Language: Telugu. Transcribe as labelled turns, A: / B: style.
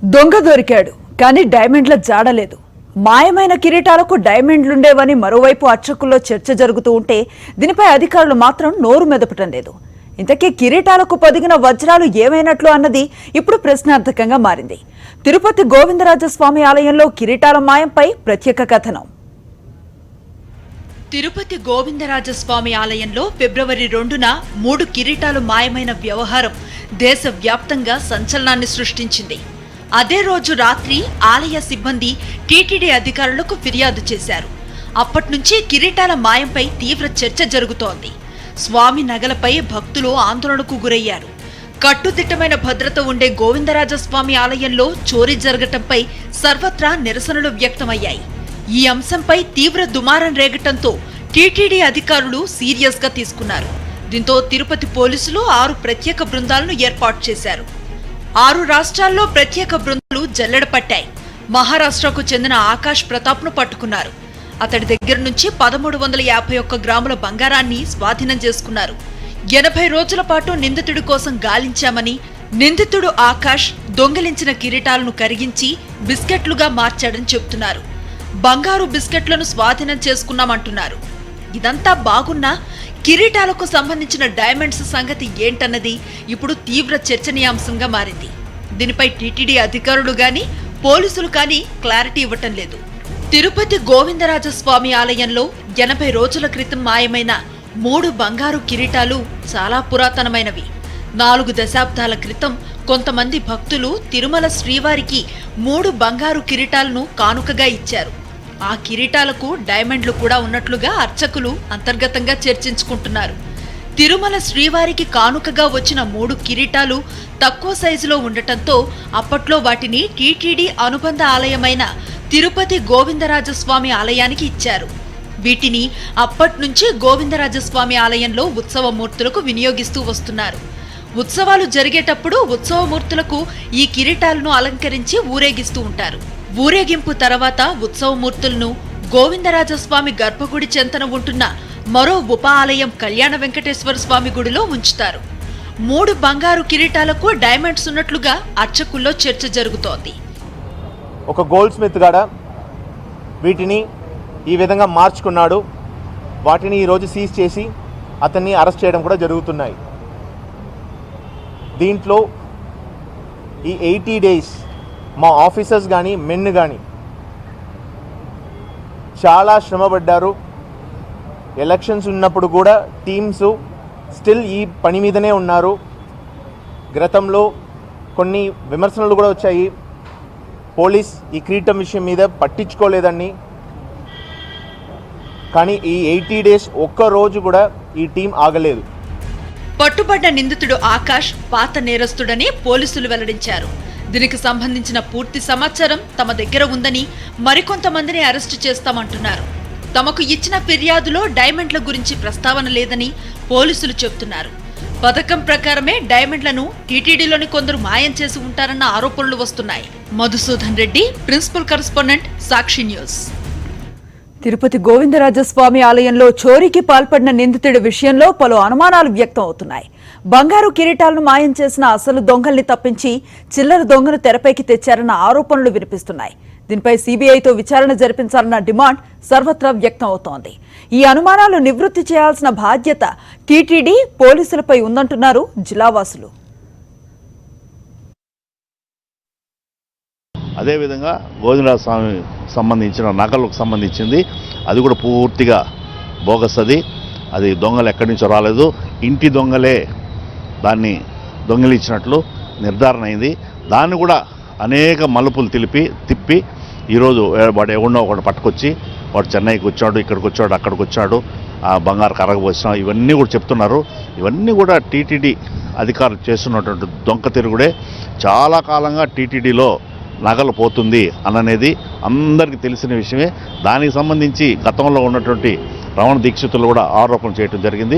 A: దొంగ దొరికాడు కానీ డైమండ్ల జాడలేదు. మాయమైన కిరీటాలకు డైమండ్లుండేవని మరోవైపు అర్చకుల్లో చర్చ జరుగుతూ ఉంటే దీనిపై అధికారులు మాత్రం నోరు మెదపటం లేదు. ఇంతకీ కిరీటాలకు పొదిగిన వజ్రాలు ఏమైనట్లు అన్నది ఇప్పుడు ప్రశ్నార్థకంగా మారింది. తిరుపతి గోవిందరాజస్వామి ఆలయంలో కిరీటాల మాయంపై ప్రత్యేక కథనం. తిరుపతి గోవిందరాజస్వామి ఆలయంలో ఫిబ్రవరి 2న 3 కిరీటాలు మాయమైన వ్యవహారం దేశవ్యాప్తంగా సంచలనాన్ని సృష్టించింది. అదే రోజు రాత్రి ఆలయ సిబ్బంది టీటీడీ అధికారులకు ఫిర్యాదు చేశారు. అప్పట్నుంచి కిరీటాల మాయంపై తీవ్ర చర్చ జరుగుతోంది. స్వామి నగలపై భక్తులు ఆందోళనకు గురయ్యారు. కట్టుదిట్టమైన భద్రత ఉండే గోవిందరాజస్వామి ఆలయంలో చోరీ జరగటంపై సర్వత్రా నిరసనలు వ్యక్తమయ్యాయి. ఈ అంశంపై తీవ్ర దుమారం రేగటంతో టీటీడీ అధికారులు సీరియస్ గా తీసుకున్నారు. దీంతో తిరుపతి పోలీసులు 6 ప్రత్యేక బృందాలను ఏర్పాటు చేశారు. 6 రాష్ట్రాల్లో ప్రత్యేక బృందాలు జల్లెడపట్టాయి. మహారాష్ట్రకు చెందిన ఆకాష్ ప్రతాప్ ను పట్టుకున్నారు. అతడి దగ్గర నుంచి 1351 గ్రాముల బంగారాన్ని స్వాధీనం చేసుకున్నారు. 80 రోజుల పాటు నిందితుడి కోసం గాలించామని, నిందితుడు ఆకాష్ దొంగిలించిన కిరీటాలను కరిగించి బిస్కెట్లుగా మార్చాడని చెబుతున్నారు. బంగారు బిస్కెట్లను స్వాధీనం చేసుకున్నామంటున్నారు. ఇదంతా బాగున్నా కిరీటాలకు సంబంధించిన డైమండ్స్ సంగతి ఏంటన్నది ఇప్పుడు తీవ్ర చర్చనీయాంశంగా మారింది. దీనిపై టీటీడీ అధికారులు గాని పోలీసులు కానీ క్లారిటీ ఇవ్వటం లేదు. తిరుపతి గోవిందరాజస్వామి ఆలయంలో 80 రోజుల క్రితం మాయమైన 3 బంగారు కిరీటాలు చాలా పురాతనమైనవి. 4 దశాబ్దాల క్రితం కొంతమంది భక్తులు తిరుమల శ్రీవారికి 3 బంగారు కిరీటాలను కానుకగా ఇచ్చారు. ఆ కిరీటాలకు డైమండ్లు కూడా ఉన్నట్లుగా అర్చకులు అంతర్గతంగా చర్చించుకుంటున్నారు. తిరుమల శ్రీవారికి కానుకగా వచ్చిన 3 కిరీటాలు తక్కువ సైజులో ఉండటంతో అప్పట్లో వాటిని టీటీడీ అనుబంధ ఆలయమైన తిరుపతి గోవిందరాజస్వామి ఆలయానికి ఇచ్చారు. వీటిని అప్పట్నుంచి గోవిందరాజస్వామి ఆలయంలో ఉత్సవమూర్తులకు వినియోగిస్తూ వస్తున్నారు. ఉత్సవాలు జరిగేటప్పుడు ఉత్సవమూర్తులకు ఈ కిరీటాలను అలంకరించి ఊరేగిస్తూ ఉంటారు. ఊరేగింపు తర్వాత ఉత్సవమూర్తులను గోవిందరాజస్వామి గర్భగుడి చెంతన ఉంటున్న మరో ఉప ఆలయం కళ్యాణ వెంకటేశ్వర స్వామి గుడిలో ఉంచుతారు. 3 బంగారు కిరీటాలకు డైమండ్స్ ఉన్నట్లుగా అర్చకుల్లో చర్చ జరుగుతోంది.
B: ఒక గోల్డ్ స్మిత్ గాడ వీటిని ఈ విధంగా మార్చుకున్నాడు. వాటిని ఈరోజు సీజ్ చేసి అతన్ని అరెస్ట్ చేయడం కూడా జరుగుతున్నాయి. దీంట్లో ఈ 80 డేస్ మా ఆఫీసర్స్ కానీ మెన్ కానీ చాలా శ్రమపడ్డారు. ఎలక్షన్స్ ఉన్నప్పుడు కూడా టీమ్స్ స్టిల్ ఈ పని మీదనే ఉన్నారు. గతంలో కొన్ని విమర్శలు కూడా వచ్చాయి. పోలీస్ ఈ కిరీటం విషయం మీద పట్టించుకోలేదని. కానీ ఈ 80 డేస్ ఒక్కరోజు కూడా ఈ టీం ఆగలేదు.
A: పట్టుబడ్డ నిందితుడు ఆకాష్ పాత నేరస్తుడని పోలీసులు వెల్లడించారు. దీనికి సంబంధించిన పూర్తి సమాచారం తమ దగ్గర ఉందని, మరికొంతమందిని అరెస్టు చేస్తామంటున్నారు. తమకు ఇచ్చిన ఫిర్యాదులో డైమండ్ల గురించి ప్రస్తావన లేదని పోలీసులు చెబుతున్నారు. పథకం ప్రకారమే డైమండ్లను టీటీడీలోని కొందరు మాయం చేసి ఉంటారన్న ఆరోపణలు వస్తున్నాయి. మధుసూదన్ రెడ్డి, ప్రిన్సిపల్ కరెస్పాండెంట్, సాక్షి న్యూస్. తిరుపతి గోవిందరాజస్వామి ఆలయంలో చోరీకి పాల్పడిన నిందితుడి విషయంలో పలు అనుమానాలు వ్యక్తం అవుతున్నాయి. బంగారు కిరీటాలను మాయం చేసిన అసలు దొంగల్ని తప్పించి చిల్లర దొంగను తెరపైకి తెచ్చారన్న ఆరోపణలు వినిపిస్తున్నాయి. దీనిపై సీబీఐతో విచారణ జరిపించాలన్న డిమాండ్ సర్వత్రా వ్యక్తం అవుతోంది. ఈ అనుమానాలు నివృత్తి చేయాల్సిన బాధ్యత టీటీడీ పోలీసులపై ఉందంటున్నారు జిల్లావాసులు.
C: అదేవిధంగా గోవిందరాజ స్వామి సంబంధించిన నగలకు సంబంధించింది అది కూడా పూర్తిగా బోగస్. అది దొంగలు ఎక్కడి నుంచో రాలేదు. ఇంటి దొంగలే దాన్ని దొంగిలించినట్లు నిర్ధారణ అయింది. దాన్ని కూడా అనేక మలుపులు తిప్పి ఈరోజు వాడు ఎవడో ఒకటి పట్టుకొచ్చి వాడు చెన్నైకి వచ్చాడు, ఇక్కడికి వచ్చాడు, అక్కడికి వచ్చాడు, ఆ బంగారు కరగబోసినాం, ఇవన్నీ కూడా చెప్తున్నారు. ఇవన్నీ కూడా టీటీడీ అధికారులు చేస్తున్నటువంటి దొంగ తిరుగుడే. చాలా కాలంగా టీటీడీలో నగలు పోతుంది అన్నది అందరికీ తెలిసిన విషయమే. దానికి సంబంధించి గతంలో ఉన్నటువంటి రమణ దీక్షితులు కూడా ఆరోపణ చేయడం జరిగింది.